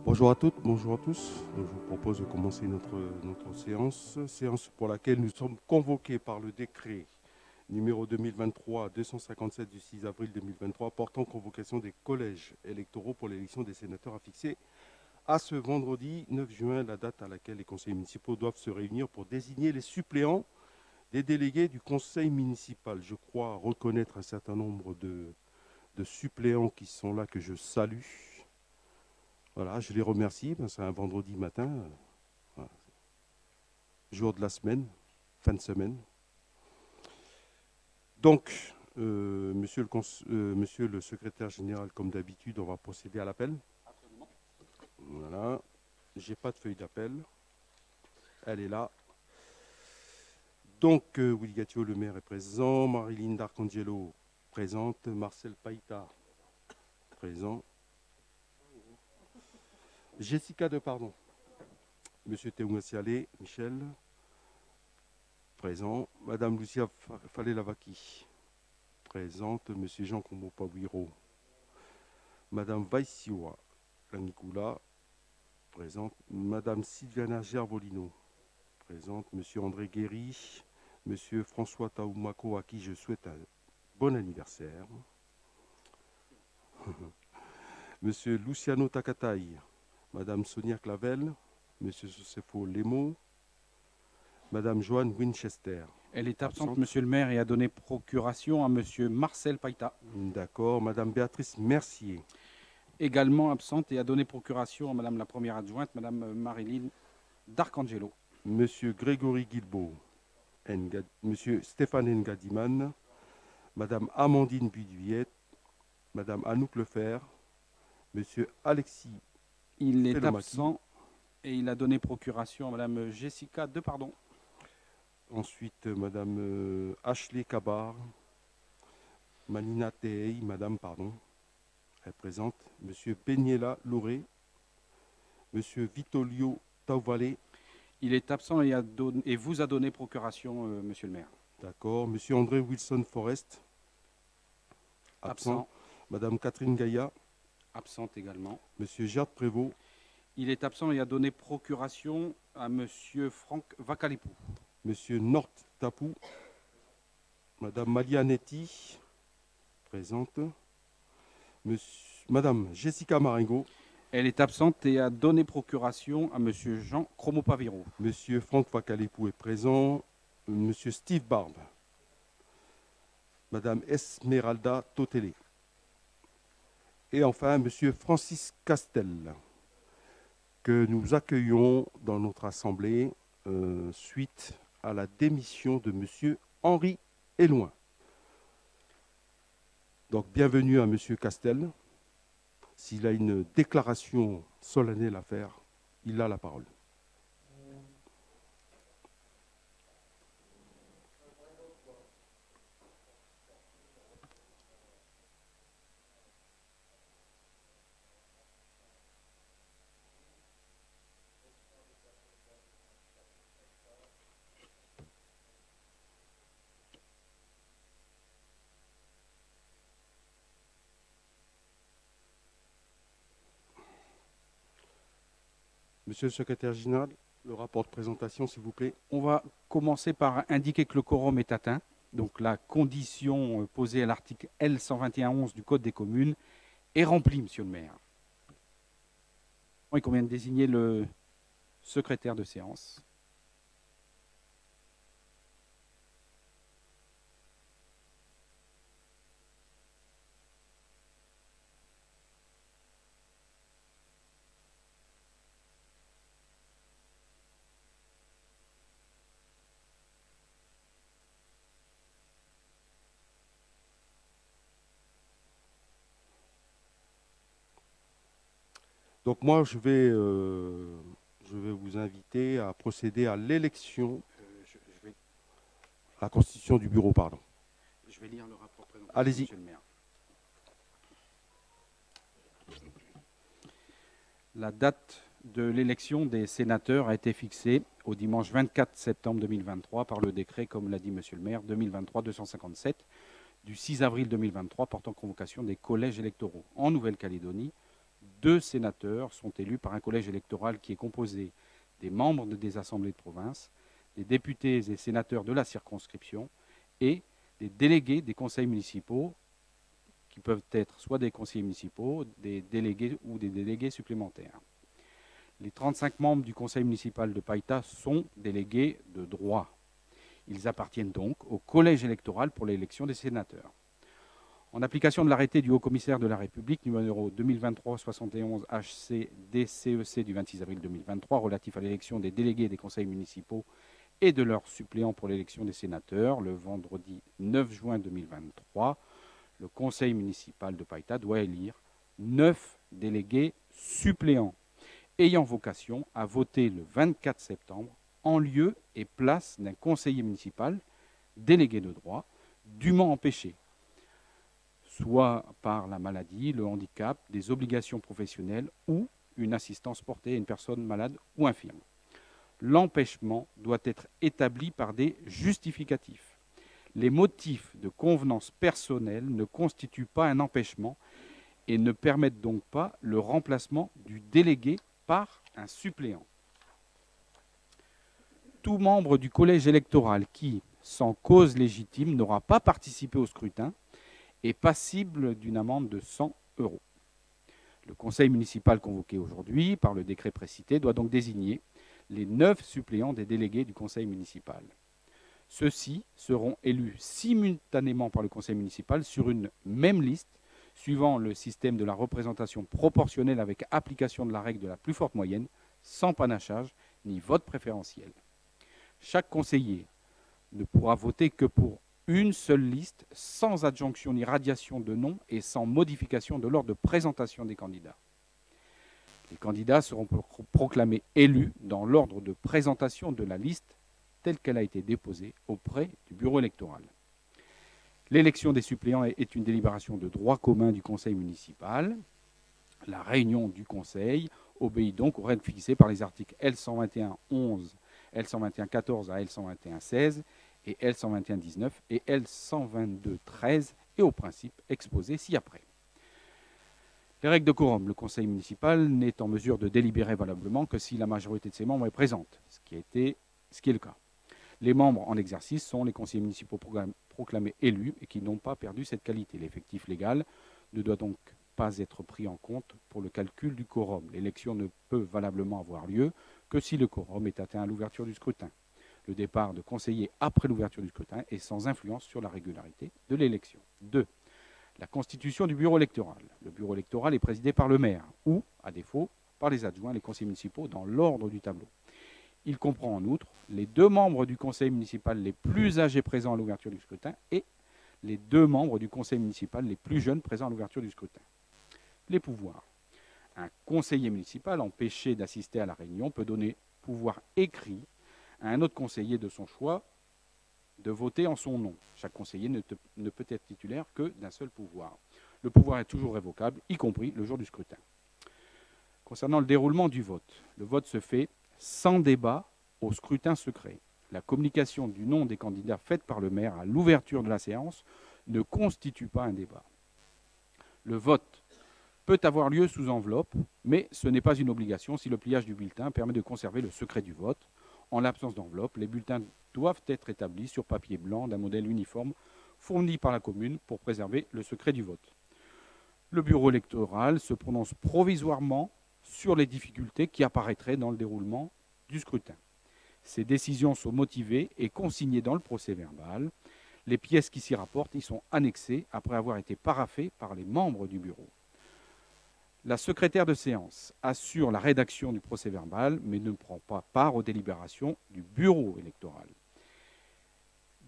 Bonjour à toutes, bonjour à tous. Je vous propose de commencer notre séance pour laquelle nous sommes convoqués par le décret numéro 2023-257 du 6 avril 2023 portant convocation des collèges électoraux pour l'élection des sénateurs à fixer à ce vendredi 9 juin, la date à laquelle les conseils municipaux doivent se réunir pour désigner les suppléants des délégués du conseil municipal. Je crois reconnaître un certain nombre de suppléants qui sont là, que je salue. Voilà, je les remercie. C'est un vendredi matin, voilà, jour de la semaine, fin de semaine. Donc, monsieur le secrétaire général, comme d'habitude, on va procéder à l'appel. Absolument. Voilà. J'ai pas de feuille d'appel. Elle est là. Donc, Willy Gatio, le maire, est présent. Marilyn D'Arcangelo, présente. Marcel Païta, présent. Jessica de Pardon. Monsieur Teunga-Sialé, Michel, présent. Madame Lucia Falé-Lavaki, présente. Monsieur Jean Komopawiro. Madame Vaissiwa Langikula, présente. Madame Sylviana Gervolino, présente. Monsieur André Guéry. Monsieur François Taoumako, à qui je souhaite un bon anniversaire. Monsieur Luciano Takatai. Madame Sonia Clavel. Monsieur Josefo Lemo. Madame Joanne Winchester. Elle est absente, monsieur le maire, et a donné procuration à monsieur Marcel Païta. D'accord. Madame Béatrice Mercier. Également absente et a donné procuration à madame la première adjointe, madame Marilyn D'Arcangelo. Monsieur Grégory Guilbeault. Monsieur Stéphane Ngadiman. Madame Amandine Buduyette. Madame Anouk Lefer. Monsieur Alexis. Il est absent et il a donné procuration à madame Jessica Depardon. Ensuite, madame Ashley Kabar. Manina Tehei, madame, pardon. Elle présente. Monsieur Peniela Louré. Monsieur Vitolio Tauvale. Il est absent et vous a donné procuration, monsieur le maire. D'accord. Monsieur André Wilson Forest. Absent. Madame Catherine Gaïa. Absente également. Monsieur Gerd Prévost. Il est absent et a donné procuration à monsieur Franck Vacalipou. Monsieur Nort Tapou. Madame Malianetti, présente. Madame Jessica Marengo. Elle est absente et a donné procuration à monsieur Jean Cromopaviro. Monsieur Franck Vacalipou est présent. Monsieur Steve Barbe. Madame Esmeralda Totele. Et enfin, monsieur Francis Castel, que nous accueillons dans notre assemblée suite à la démission de monsieur Henri Éloin. Donc, bienvenue à monsieur Castel. S'il a une déclaration solennelle à faire, il a la parole. Monsieur le secrétaire général, le rapport de présentation, s'il vous plaît. On va commencer par indiquer que le quorum est atteint. Donc la condition posée à l'article L121-11 du Code des communes est remplie, monsieur le maire. Il convient de désigner le secrétaire de séance. Donc moi, je vais vous inviter à procéder à l'élection, à la constitution du bureau, pardon. Je vais lire le rapport présentation, allez-y. monsieur le maire. La date de l'élection des sénateurs a été fixée au dimanche 24 septembre 2023 par le décret, comme l'a dit monsieur le maire, 2023-257 du 6 avril 2023 portant convocation des collèges électoraux en Nouvelle-Calédonie 2 sénateurs sont élus par un collège électoral qui est composé des membres des assemblées de province, des députés et sénateurs de la circonscription et des délégués des conseils municipaux qui peuvent être soit des conseillers municipaux, des délégués ou des délégués supplémentaires. Les 35 membres du conseil municipal de Païta sont délégués de droit. Ils appartiennent donc au collège électoral pour l'élection des sénateurs. En application de l'arrêté du Haut-Commissaire de la République numéro 2023-71 HC-DCEC du 26 avril 2023 relatif à l'élection des délégués des conseils municipaux et de leurs suppléants pour l'élection des sénateurs, le vendredi 9 juin 2023, le conseil municipal de Païta doit élire 9 délégués suppléants ayant vocation à voter le 24 septembre en lieu et place d'un conseiller municipal délégué de droit dûment empêché, soit par la maladie, le handicap, des obligations professionnelles ou une assistance portée à une personne malade ou infirme. L'empêchement doit être établi par des justificatifs. Les motifs de convenance personnelle ne constituent pas un empêchement et ne permettent donc pas le remplacement du délégué par un suppléant. Tout membre du collège électoral qui, sans cause légitime, n'aura pas participé au scrutin est passible d'une amende de 100 €. Le conseil municipal convoqué aujourd'hui par le décret précité doit donc désigner les 9 suppléants des délégués du conseil municipal. Ceux-ci seront élus simultanément par le conseil municipal sur une même liste, suivant le système de la représentation proportionnelle avec application de la règle de la plus forte moyenne, sans panachage ni vote préférentiel. Chaque conseiller ne pourra voter que pour une seule liste, sans adjonction ni radiation de nom et sans modification de l'ordre de présentation des candidats. Les candidats seront proclamés élus dans l'ordre de présentation de la liste telle qu'elle a été déposée auprès du bureau électoral. L'élection des suppléants est une délibération de droit commun du conseil municipal. La réunion du conseil obéit donc aux règles fixées par les articles L121-11, L121-14 à L121-16 et L121-19 et L122-13 et aux principes exposés ci-après. Les règles de quorum. Le conseil municipal n'est en mesure de délibérer valablement que si la majorité de ses membres est présente, ce qui est le cas. Les membres en exercice sont les conseillers municipaux proclamés élus et qui n'ont pas perdu cette qualité. L'effectif légal ne doit donc pas être pris en compte pour le calcul du quorum. L'élection ne peut valablement avoir lieu que si le quorum est atteint à l'ouverture du scrutin. Le départ de conseillers après l'ouverture du scrutin est sans influence sur la régularité de l'élection. 2. La constitution du bureau électoral. Le bureau électoral est présidé par le maire ou, à défaut, par les adjoints, les conseillers municipaux dans l'ordre du tableau. Il comprend en outre les 2 membres du conseil municipal les plus âgés présents à l'ouverture du scrutin et les 2 membres du conseil municipal les plus jeunes présents à l'ouverture du scrutin. Les pouvoirs. Un conseiller municipal empêché d'assister à la réunion peut donner pouvoir écrit à un autre conseiller de son choix de voter en son nom. Chaque conseiller ne peut être titulaire que d'un seul pouvoir. Le pouvoir est toujours révocable, y compris le jour du scrutin. Concernant le déroulement du vote, le vote se fait sans débat au scrutin secret. La communication du nom des candidats faite par le maire à l'ouverture de la séance ne constitue pas un débat. Le vote peut avoir lieu sous enveloppe, mais ce n'est pas une obligation si le pliage du bulletin permet de conserver le secret du vote. En l'absence d'enveloppe, les bulletins doivent être établis sur papier blanc d'un modèle uniforme fourni par la commune pour préserver le secret du vote. Le bureau électoral se prononce provisoirement sur les difficultés qui apparaîtraient dans le déroulement du scrutin. Ces décisions sont motivées et consignées dans le procès-verbal. Les pièces qui s'y rapportent y sont annexées après avoir été paraphées par les membres du bureau. La secrétaire de séance assure la rédaction du procès-verbal, mais ne prend pas part aux délibérations du bureau électoral.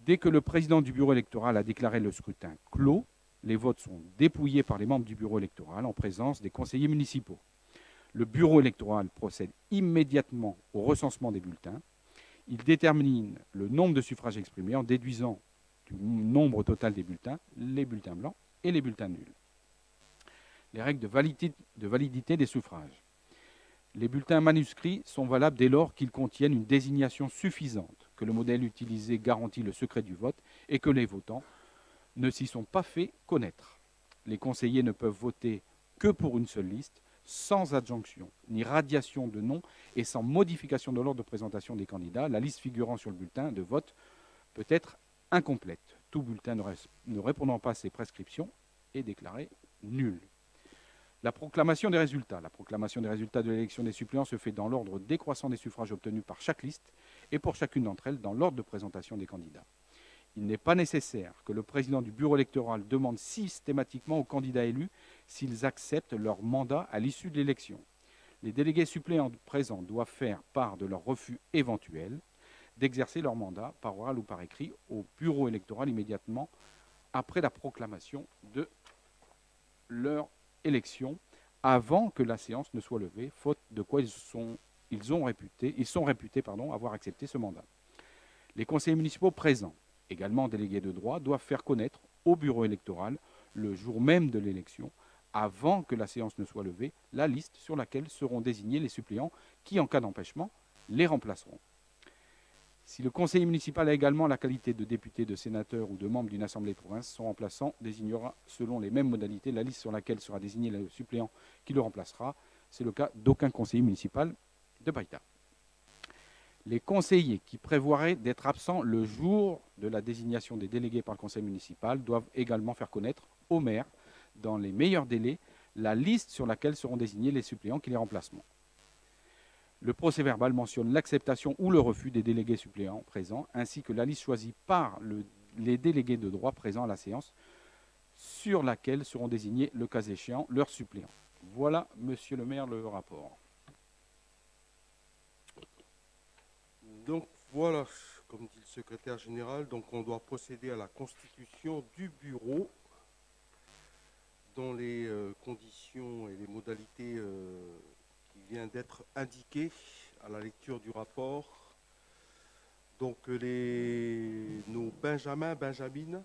Dès que le président du bureau électoral a déclaré le scrutin clos, les votes sont dépouillés par les membres du bureau électoral en présence des conseillers municipaux. Le bureau électoral procède immédiatement au recensement des bulletins. Il détermine le nombre de suffrages exprimés en déduisant du nombre total des bulletins, les bulletins blancs et les bulletins nuls. Les règles de validité des suffrages. Les bulletins manuscrits sont valables dès lors qu'ils contiennent une désignation suffisante, que le modèle utilisé garantit le secret du vote et que les votants ne s'y sont pas fait connaître. Les conseillers ne peuvent voter que pour une seule liste, sans adjonction ni radiation de nom et sans modification de l'ordre de présentation des candidats, la liste figurant sur le bulletin de vote peut être incomplète. Tout bulletin ne répondant pas à ces prescriptions est déclaré nul. La proclamation des résultats. La proclamation des résultats de l'élection des suppléants se fait dans l'ordre décroissant des suffrages obtenus par chaque liste et pour chacune d'entre elles dans l'ordre de présentation des candidats. Il n'est pas nécessaire que le président du bureau électoral demande systématiquement aux candidats élus s'ils acceptent leur mandat à l'issue de l'élection. Les délégués suppléants présents doivent faire part de leur refus éventuel d'exercer leur mandat par oral ou par écrit au bureau électoral immédiatement après la proclamation de leur élection, avant que la séance ne soit levée, faute de quoi ils sont réputés avoir accepté ce mandat. Les conseillers municipaux présents, également délégués de droit, doivent faire connaître au bureau électoral, le jour même de l'élection, avant que la séance ne soit levée, la liste sur laquelle seront désignés les suppléants qui, en cas d'empêchement, les remplaceront. Si le conseiller municipal a également la qualité de député, de sénateur ou de membre d'une assemblée de province, son remplaçant désignera selon les mêmes modalités la liste sur laquelle sera désigné le suppléant qui le remplacera. C'est le cas d'aucun conseiller municipal de Païta. Les conseillers qui prévoiraient d'être absents le jour de la désignation des délégués par le conseil municipal doivent également faire connaître au maire, dans les meilleurs délais, la liste sur laquelle seront désignés les suppléants qui les remplaceront. Le procès-verbal mentionne l'acceptation ou le refus des délégués suppléants présents, ainsi que la liste choisie par les délégués de droit présents à la séance, sur laquelle seront désignés, le cas échéant, leurs suppléants. Voilà, monsieur le maire, le rapport. Donc voilà, comme dit le secrétaire général, donc on doit procéder à la constitution du bureau dans les conditions et les modalités qui viennent d'être indiquées à la lecture du rapport. Donc nos benjamines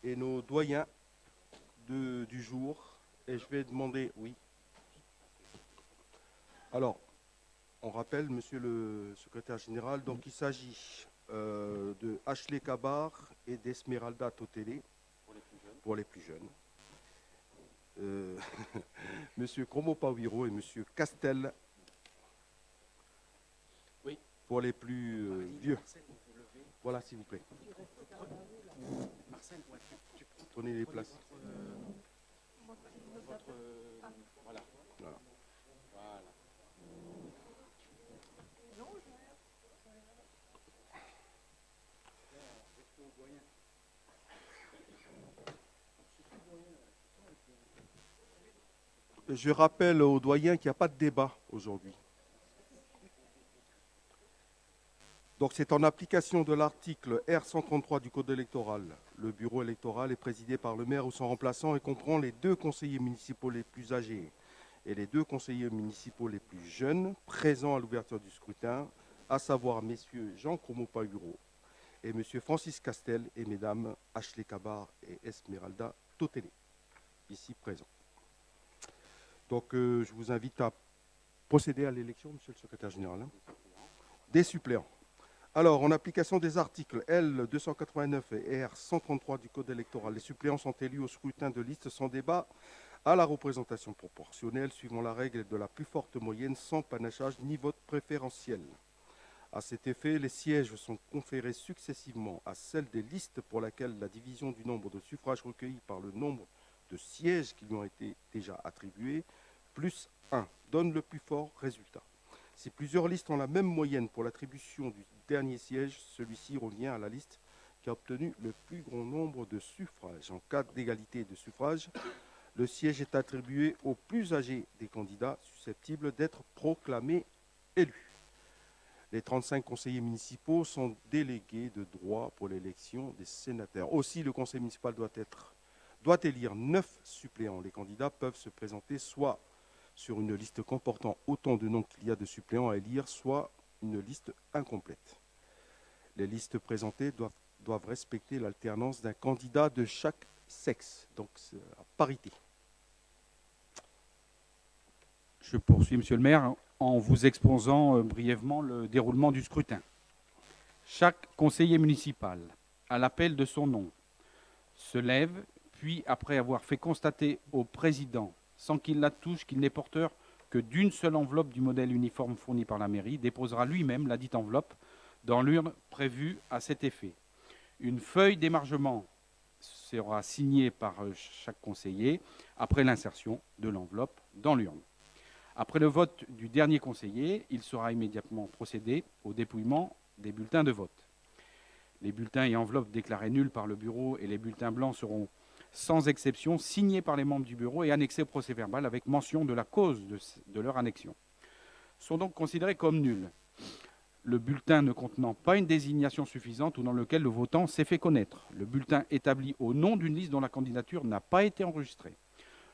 et nos doyens du jour. Et je vais demander, oui. Alors, on rappelle, monsieur le secrétaire général, donc il s'agit de Ashley Kabar et d'Esmeralda Totele, pour les plus jeunes. Monsieur Kromo Pawiro et monsieur Castel, oui, pour les plus vieux. Voilà, s'il vous plaît. Marcel, prenez les places. Voilà. Je rappelle aux doyens qu'il n'y a pas de débat aujourd'hui. Donc c'est en application de l'article R133 du Code électoral. Le bureau électoral est présidé par le maire ou son remplaçant et comprend les 2 conseillers municipaux les plus âgés et les 2 conseillers municipaux les plus jeunes présents à l'ouverture du scrutin, à savoir messieurs Jean Kromo-Pawiro et monsieur Francis Castel et mesdames Ashley Kabar et Esmeralda Totele, ici présents. Donc je vous invite à procéder à l'élection, monsieur le secrétaire général, des suppléants. Alors, en application des articles L 289 et R 133 du Code électoral, les suppléants sont élus au scrutin de liste sans débat à la représentation proportionnelle, suivant la règle de la plus forte moyenne, sans panachage ni vote préférentiel. À cet effet, les sièges sont conférés successivement à celles des listes pour lesquelles la division du nombre de suffrages recueillis par le nombre de sièges qui lui ont été déjà attribués, plus 1, donne le plus fort résultat. Si plusieurs listes ont la même moyenne pour l'attribution du dernier siège, celui-ci revient à la liste qui a obtenu le plus grand nombre de suffrages. En cas d'égalité de suffrages, le siège est attribué au plus âgé des candidats susceptibles d'être proclamés élus. Les 35 conseillers municipaux sont délégués de droit pour l'élection des sénateurs. Aussi, le conseil municipal doit élire 9 suppléants. Les candidats peuvent se présenter soit sur une liste comportant autant de noms qu'il y a de suppléants à élire, soit une liste incomplète. Les listes présentées doivent respecter l'alternance d'un candidat de chaque sexe, donc c'est à parité. Je poursuis, monsieur le maire, en vous exposant brièvement le déroulement du scrutin. Chaque conseiller municipal, à l'appel de son nom, se lève, puis, après avoir fait constater au président sans qu'il la touche, qu'il n'est porteur que d'une seule enveloppe du modèle uniforme fourni par la mairie, déposera lui-même la dite enveloppe dans l'urne prévue à cet effet. Une feuille d'émargement sera signée par chaque conseiller après l'insertion de l'enveloppe dans l'urne. Après le vote du dernier conseiller, il sera immédiatement procédé au dépouillement des bulletins de vote. Les bulletins et enveloppes déclarés nuls par le bureau et les bulletins blancs seront sans exception signés par les membres du bureau et annexés au procès-verbal avec mention de la cause de leur annexion. Sont donc considérés comme nuls le bulletin ne contenant pas une désignation suffisante ou dans lequel le votant s'est fait connaître, le bulletin établi au nom d'une liste dont la candidature n'a pas été enregistrée,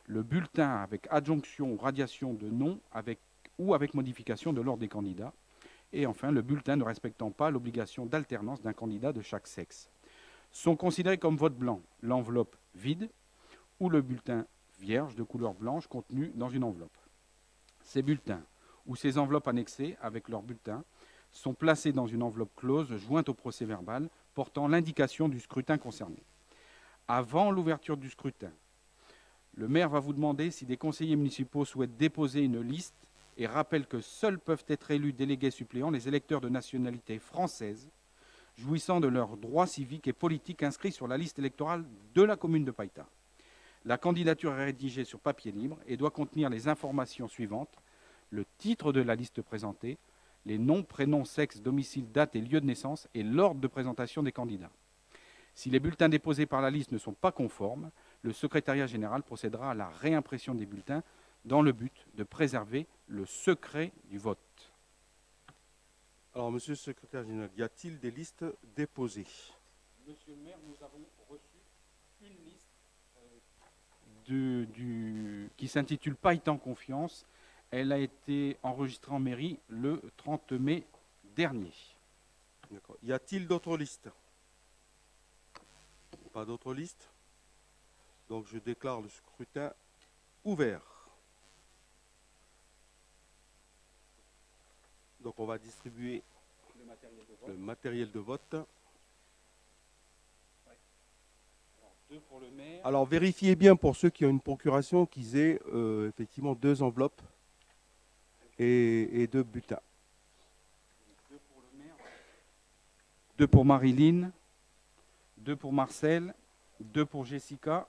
le bulletin avec adjonction ou radiation de nom ou avec modification de l'ordre des candidats, et enfin le bulletin ne respectant pas l'obligation d'alternance d'un candidat de chaque sexe. Sont considérés comme vote blanc l'enveloppe vide ou le bulletin vierge de couleur blanche contenu dans une enveloppe. Ces bulletins ou ces enveloppes annexées avec leurs bulletins sont placés dans une enveloppe close jointe au procès-verbal portant l'indication du scrutin concerné. Avant l'ouverture du scrutin, le maire va vous demander si des conseillers municipaux souhaitent déposer une liste et rappelle que seuls peuvent être élus délégués suppléants les électeurs de nationalité française jouissant de leurs droits civiques et politiques inscrits sur la liste électorale de la commune de Païta. La candidature est rédigée sur papier libre et doit contenir les informations suivantes: le titre de la liste présentée, les noms, prénoms, sexe, domicile, date et lieu de naissance et l'ordre de présentation des candidats. Si les bulletins déposés par la liste ne sont pas conformes, le secrétariat général procédera à la réimpression des bulletins dans le but de préserver le secret du vote. Alors, monsieur le secrétaire général, y a-t-il des listes déposées? Monsieur le maire, nous avons reçu une liste qui s'intitule Païta Confiance. Elle a été enregistrée en mairie le 30 mai dernier. D'accord. Y a-t-il d'autres listes? Pas d'autres listes? Donc je déclare le scrutin ouvert. Donc on va distribuer le matériel de vote. Pour le maire. Alors vérifiez bien pour ceux qui ont une procuration qu'ils aient effectivement 2 enveloppes et 2 bulletins. 2 pour le maire. 2 pour Marilyn, 2 pour Marcel, 2 pour Jessica,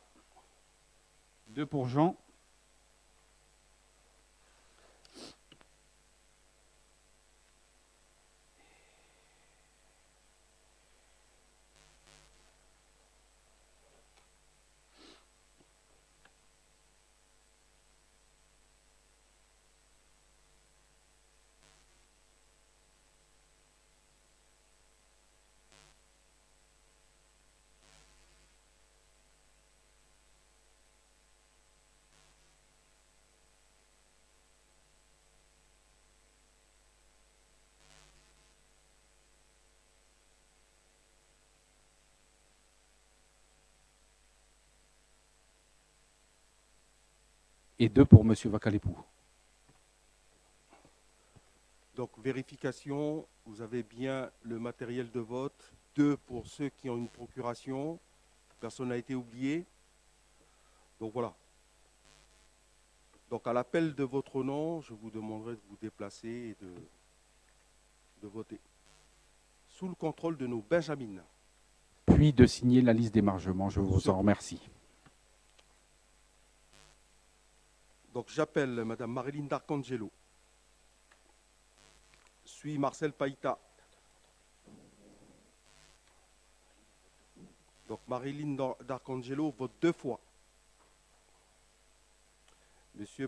2 pour Jean. Et 2 pour Monsieur Vacalépou. Donc vérification, vous avez bien le matériel de vote. 2 pour ceux qui ont une procuration. Personne n'a été oublié. Donc voilà. Donc à l'appel de votre nom, je vous demanderai de vous déplacer et de voter. Sous le contrôle de nos Benjamines. Puis de signer la liste d'émargement. Je vous en remercie. Donc j'appelle Madame Marilyn D'Arcangelo. Suis Marcel Païta. Donc Marilyn D'Arcangelo vote 2 fois. Monsieur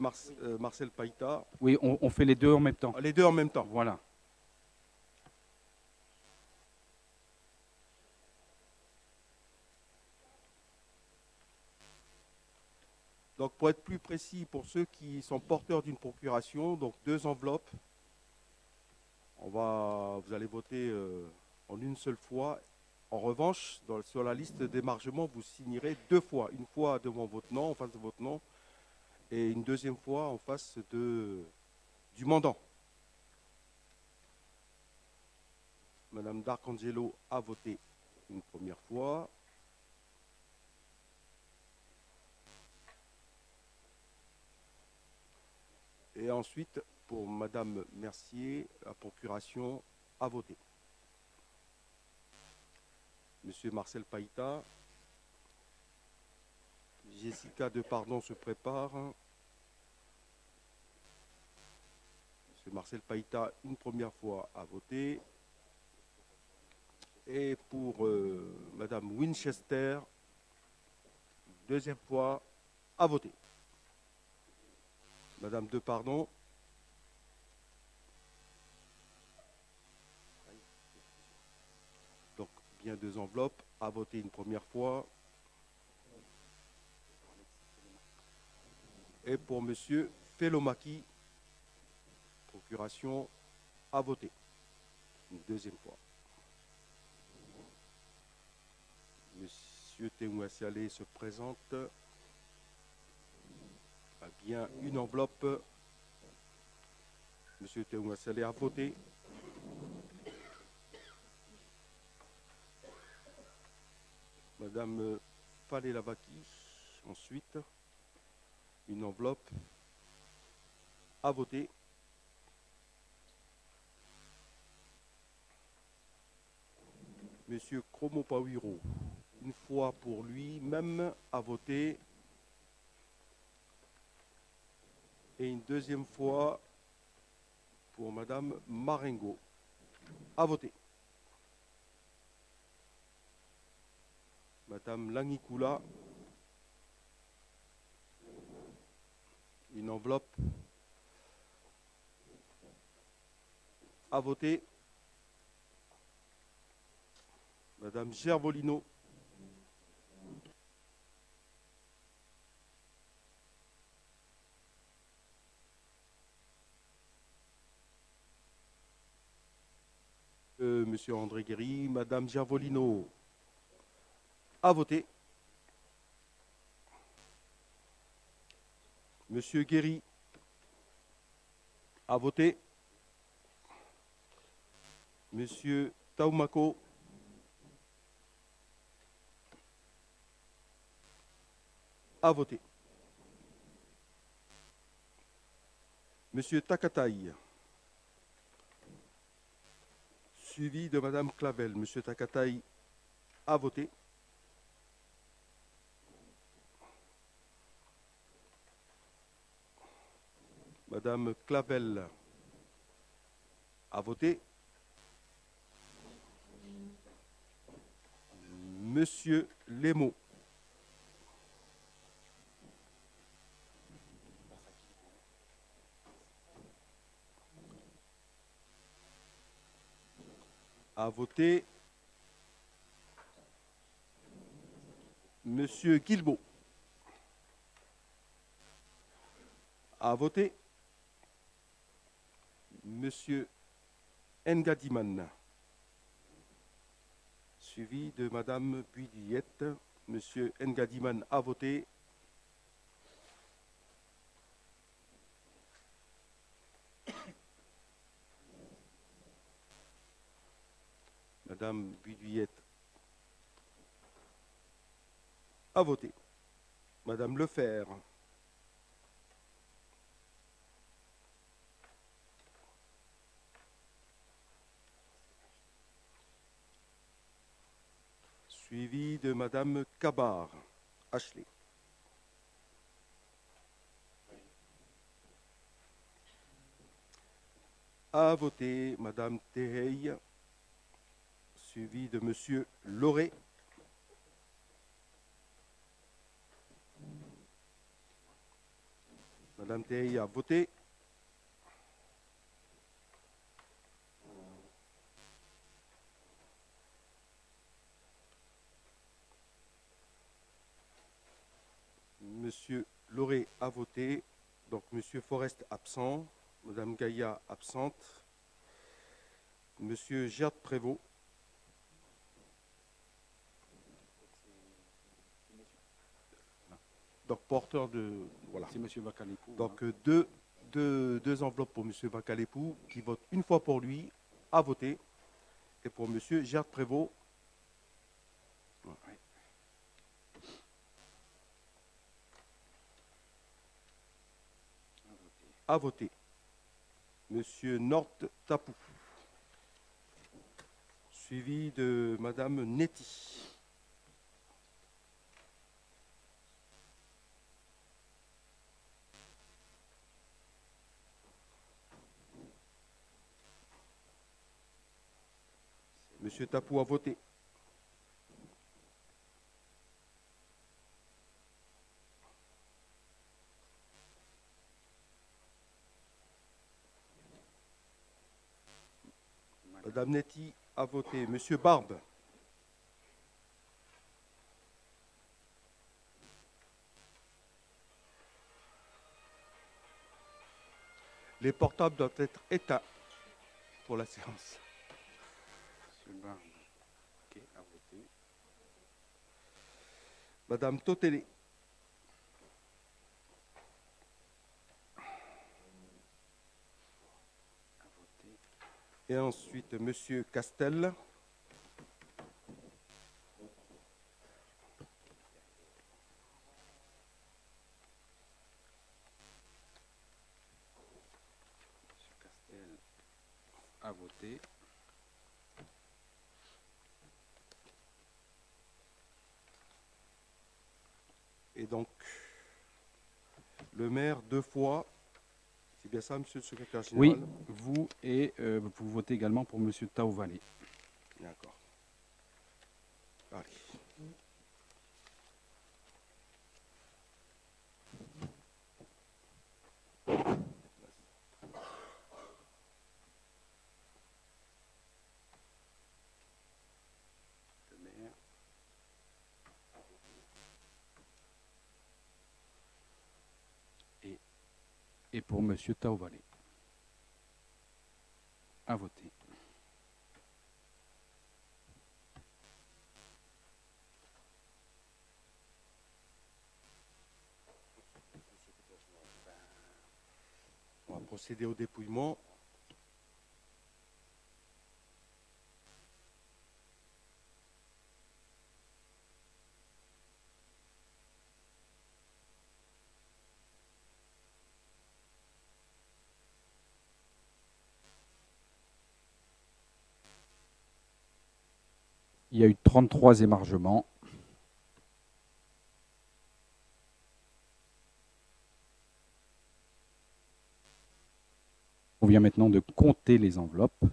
Marcel Païta. Oui, on fait les 2 en même temps. Les 2 en même temps. Voilà. Donc pour être plus précis, pour ceux qui sont porteurs d'une procuration, donc 2 enveloppes. Vous allez voter en une seule fois. En revanche, sur la liste d'émargement, vous signerez 2 fois. Une fois devant votre nom, en face de votre nom, et une deuxième fois en face du mandant. Madame D'Arcangelo a voté une première fois. Et ensuite, pour Madame Mercier, la procuration à voter. Monsieur Marcel Païta, Jessica Depardon se prépare. Monsieur Marcel Païta, une première fois à voter. Et pour Madame Winchester, deuxième fois à voter. Madame Depardon. Donc, bien 2 enveloppes à voter une première fois. Et pour Monsieur Felomaki, procuration à voter une deuxième fois. Monsieur Teouassialé se présente. A bien une enveloppe. Monsieur Teouassialé a voté. Madame Falé-Lavaki, ensuite, une enveloppe à voter. Monsieur Kromo Pawiro, une fois pour lui-même à voter. Et une deuxième fois pour Madame Marengo à voter. Madame Langikula, une enveloppe à voter. Madame Gervolino, Monsieur André Guéry, Madame Gervolino à voter. Monsieur Guéry à voter. Monsieur Taumako à voter. Monsieur Takataï, suivi de Madame Clavel. Monsieur Takataï à voter. Madame Clavel à voter. Monsieur Lemo à voter. Monsieur Guilbault à voter. Monsieur Ngadiman, suivi de Madame Buydillette. Monsieur Ngadiman à voter. Madame Buydillette à voter. Madame Lefer suivi de Madame Kabar Ashley. À voter Madame Tehei, suivi de Monsieur Loré. Madame Tehei a voté. Monsieur Loré a voté. Donc Monsieur Forest absent. Madame Gaïa absente. Monsieur Gerd Prévost. Donc porteur de... Voilà. C'est Monsieur Vakalépou. Donc deux enveloppes pour Monsieur Vakalépou qui vote une fois pour lui à voter. Et pour Monsieur Gerd Prévost. Voilà. Ouais. À voter. à voter. Monsieur Nord Tapou, suivi de Madame Netty. Monsieur Tapou a voté. Madame Netty a voté. Monsieur Barbe. Les portables doivent être éteints pour la séance. Monsieur Barbe, ok, à voter. Madame Totelé. À voter. Et ensuite, Monsieur Castel. Monsieur Castel, à voter. Et donc, le maire 2 fois. C'est bien ça, monsieur le secrétaire général? Oui, vous et vous votez également pour monsieur Taovalé. D'accord. Allez. Le maire. Et pour monsieur Taovalé. À voter. On va procéder au dépouillement. Il y a eu 33 émargements. On vient maintenant de compter les enveloppes.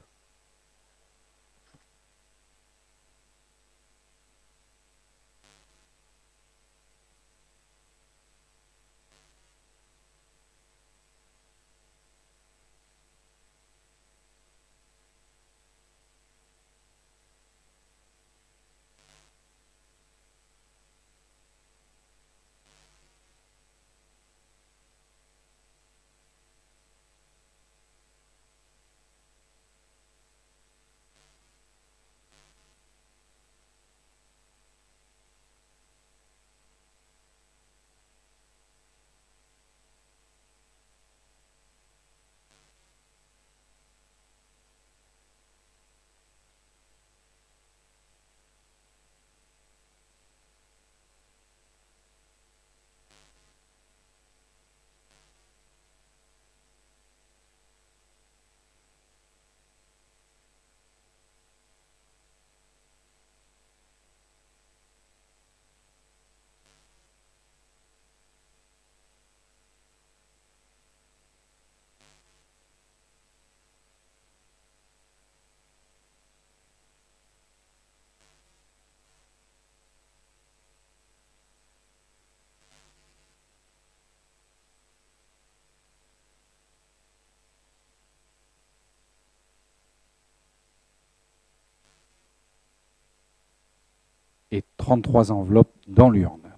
Et 33 enveloppes dans l'urne.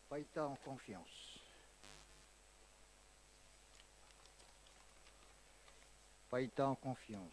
Païta en confiance. Païta en confiance.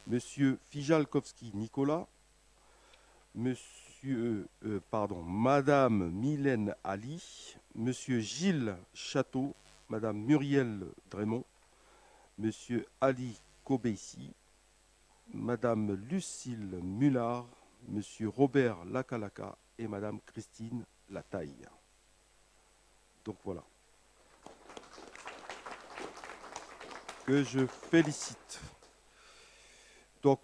Monsieur Fijalkowski Nicolas, Madame Mylène Ali, Monsieur Gilles Château, Madame Muriel Drémont, Monsieur Ali Kobeissi, Madame Lucille Mullard, Monsieur Robert Lakalaka et Madame Christine Lataille. Donc voilà. Que je félicite. Donc,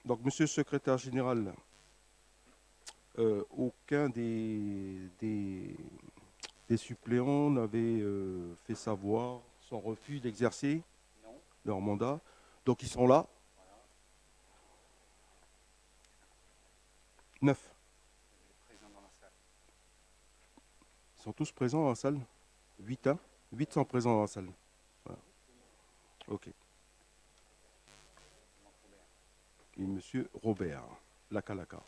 donc, Monsieur le secrétaire général, aucun des suppléants n'avait fait savoir son refus d'exercer leur mandat. Donc, ils sont là. 9. Ils sont tous présents dans la salle. 8, hein 8 sont présents dans la salle. Voilà. OK. Et Monsieur Robert Lakalaka.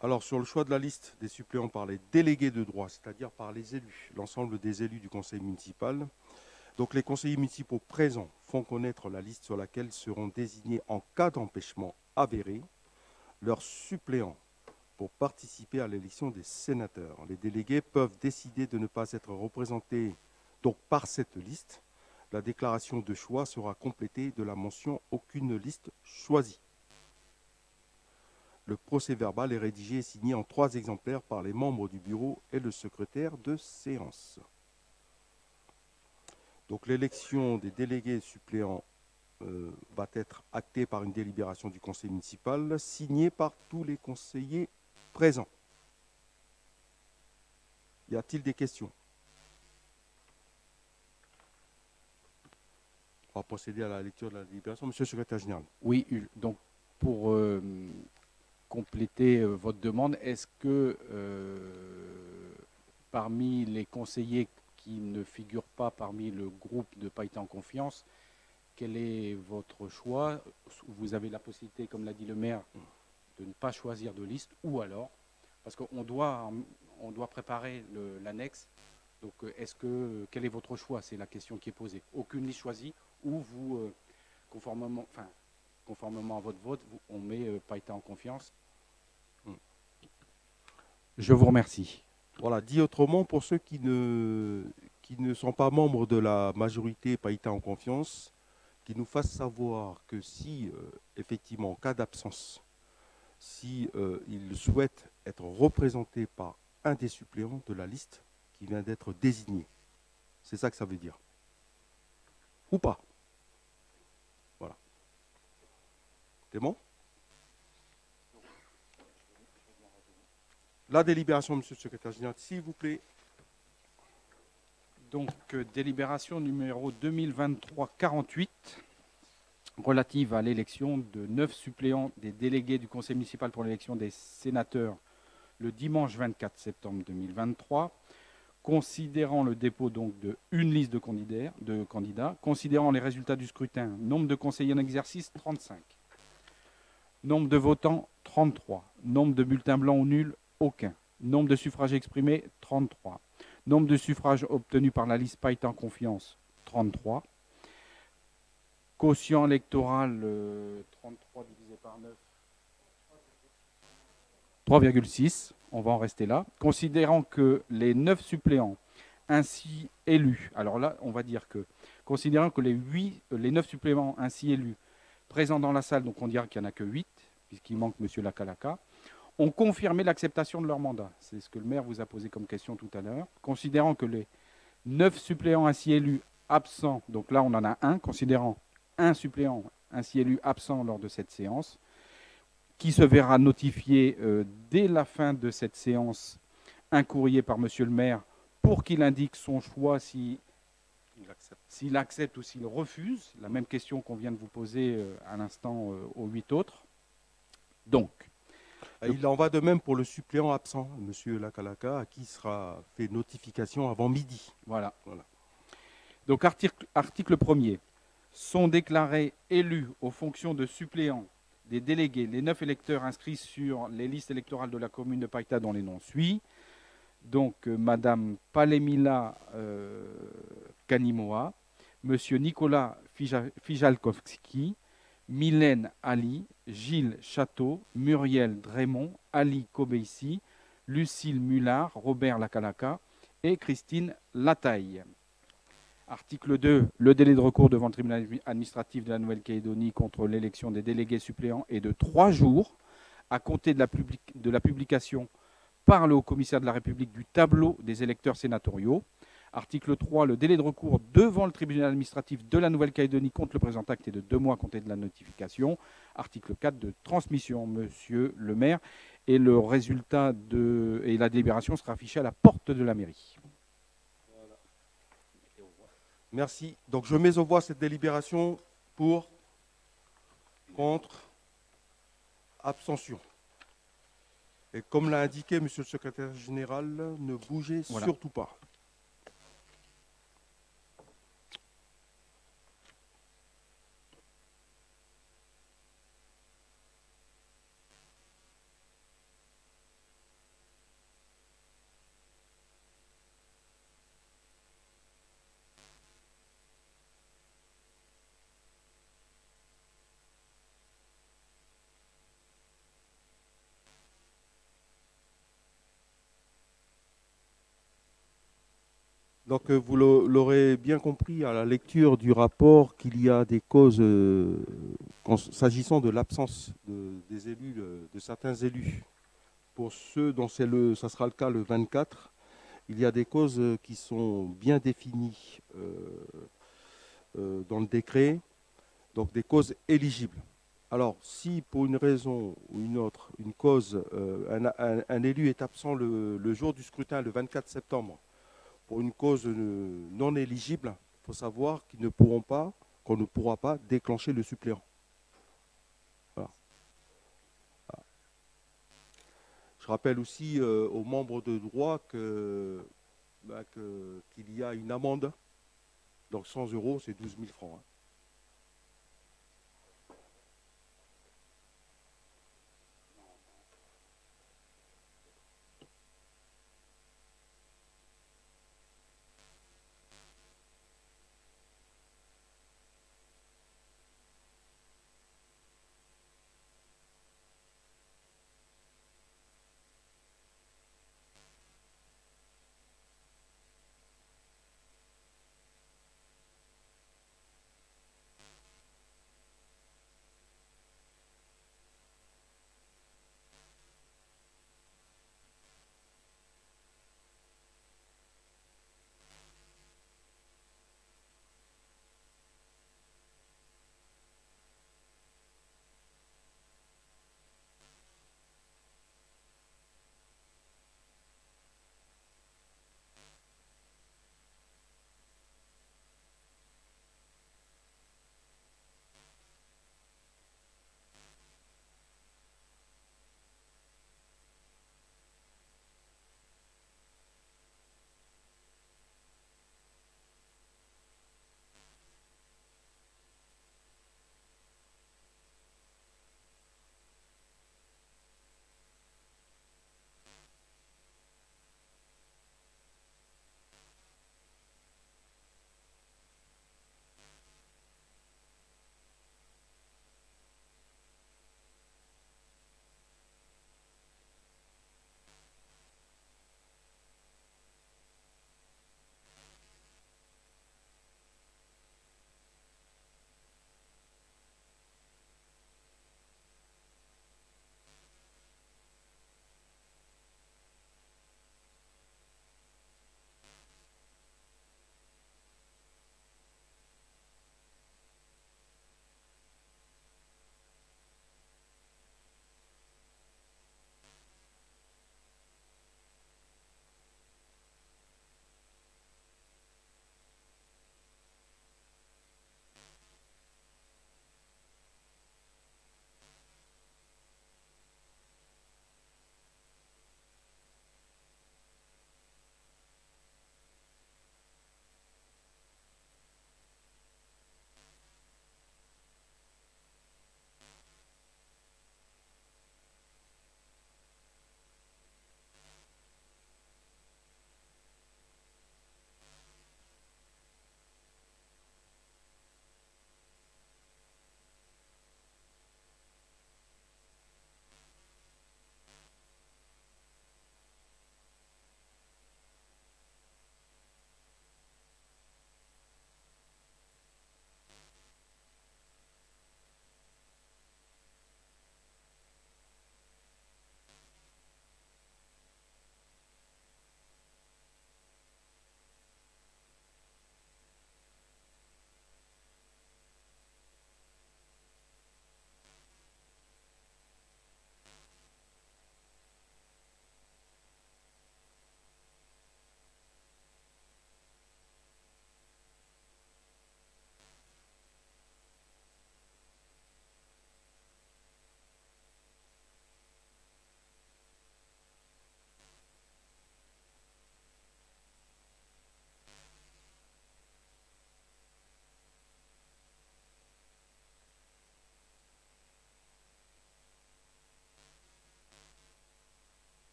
Alors, sur le choix de la liste des suppléants par les délégués de droit, c'est-à-dire par les élus, l'ensemble des élus du conseil municipal, donc les conseillers municipaux présents font connaître la liste sur laquelle seront désignés en cas d'empêchement avéré leurs suppléants pour participer à l'élection des sénateurs. Les délégués peuvent décider de ne pas être représentés donc par cette liste. La déclaration de choix sera complétée de la mention « Aucune liste choisie ». Le procès-verbal est rédigé et signé en 3 exemplaires par les membres du bureau et le secrétaire de séance. Donc l'élection des délégués suppléants va être actée par une délibération du conseil municipal signée par tous les conseillers présents. Y a-t-il des questions? On va procéder à la lecture de la délibération. Monsieur le secrétaire général. Oui, donc pour compléter votre demande, est-ce que parmi les conseillers qui ne figurent pas parmi le groupe de Païta en confiance, quel est votre choix? Vous avez la possibilité, comme l'a dit le maire, de ne pas choisir de liste, ou alors, parce qu'on doit préparer l'annexe, donc quel est votre choix? C'est la question qui est posée. Aucune liste choisie, ou vous, conformément à votre vote, on met Païta en confiance. Je vous remercie. Voilà, dit autrement, pour ceux qui ne sont pas membres de la majorité Païta en confiance, qui nous fassent savoir que si, effectivement, en cas d'absence, si ils souhaitent être représentés par un des suppléants de la liste qui vient d'être désigné. C'est ça que ça veut dire. Ou pas. Voilà. C'est bon? La délibération, monsieur le secrétaire général, s'il vous plaît. Donc, délibération numéro 2023-48, relative à l'élection de 9 suppléants des délégués du conseil municipal pour l'élection des sénateurs le dimanche 24 septembre 2023, considérant le dépôt donc de une liste de candidats, considérant les résultats du scrutin, nombre de conseillers en exercice 35, nombre de votants 33, nombre de bulletins blancs ou nuls aucun, nombre de suffrages exprimés 33, nombre de suffrages obtenus par la liste Païta en confiance 33, quotient électoral 33 divisé par 9, 3,6, on va en rester là. Considérant que les 9 suppléants ainsi élus, alors là, on va dire que, considérant que les 9 suppléants ainsi élus présents dans la salle, donc on dira qu'il n'y en a que 8, puisqu'il manque M. Lakalaka, ont confirmé l'acceptation de leur mandat. C'est ce que le maire vous a posé comme question tout à l'heure. Considérant que les 9 suppléants ainsi élus absents, donc là on en a un, considérant un suppléant ainsi élu absent lors de cette séance, qui se verra notifier dès la fin de cette séance un courrier par monsieur le maire pour qu'il indique son choix s'il accepte ou s'il refuse. La même question qu'on vient de vous poser à l'instant aux 8 autres. Donc, il en va de même pour le suppléant absent, monsieur Lakalaka, à qui sera fait notification avant midi. Voilà. Donc article 1er. Sont déclarés élus aux fonctions de suppléants des délégués les 9 électeurs inscrits sur les listes électorales de la commune de Païta dont les noms suivent. Donc Madame Palemila Kanimoa, Monsieur Nicolas Fijalkowski, Mylène Ali, Gilles Château, Muriel Drémont, Ali Kobeissi, Lucille Mullard, Robert Lakalaka et Christine Lataille. Article 2. Le délai de recours devant le tribunal administratif de la Nouvelle-Calédonie contre l'élection des délégués suppléants est de 3 jours à compter de la publication par le haut-commissaire de la République du tableau des électeurs sénatoriaux. Article 3. Le délai de recours devant le tribunal administratif de la Nouvelle-Calédonie contre le présent acte est de 2 mois à compter de la notification. Article 4. De transmission, monsieur le maire, et le résultat et la délibération sera affichée à la porte de la mairie. Merci. Donc je mets aux voix cette délibération pour, contre, abstention. Et comme l'a indiqué monsieur le secrétaire général, ne bougez surtout pas. Donc vous l'aurez bien compris à la lecture du rapport qu'il y a des causes, s'agissant de l'absence des élus, de certains élus. Pour ceux dont ça sera le cas le 24, il y a des causes qui sont bien définies dans le décret, donc des causes éligibles. Alors, si pour une raison ou une autre, une cause, un élu est absent le jour du scrutin, le 24 septembre, pour une cause non éligible, il faut savoir qu'on ne pourra pas déclencher le suppléant. Voilà. Voilà. Je rappelle aussi aux membres de droit qu'il y a une amende. Donc 100 €, c'est 12 000 francs. Hein.